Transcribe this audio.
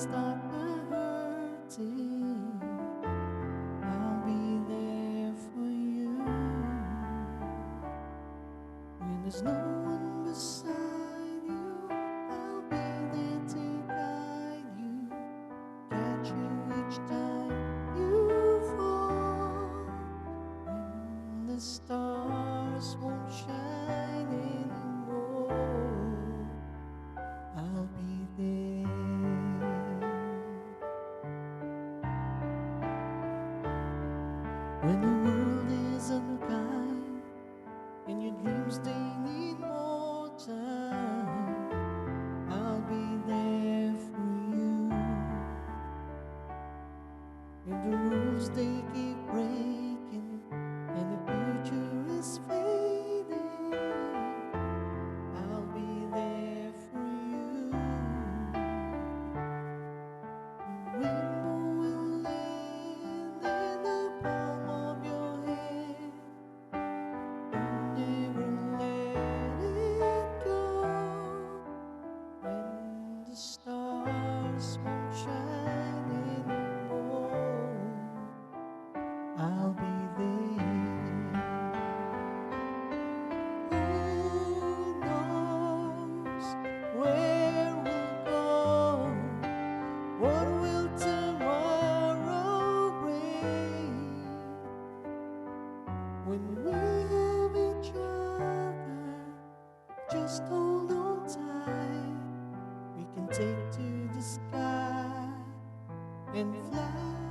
start hurting, I'll be there for you. When there's no one beside you, I'll be there to guide you, catch you each time you fall. When the stars won't shine anymore, I'll be there. When the world is unkind and your dreams they need more time, I'll be there for you. If the rules they keep breaking and the future is fading, I'll be there for you. The rainbow will land in the palm of your hand. Never let it go. When the stars won't shine anymore, I'll be there. Who knows where we'll go? What will tomorrow bring? When we have each other, just hold on tight. We can take to the sky and fly.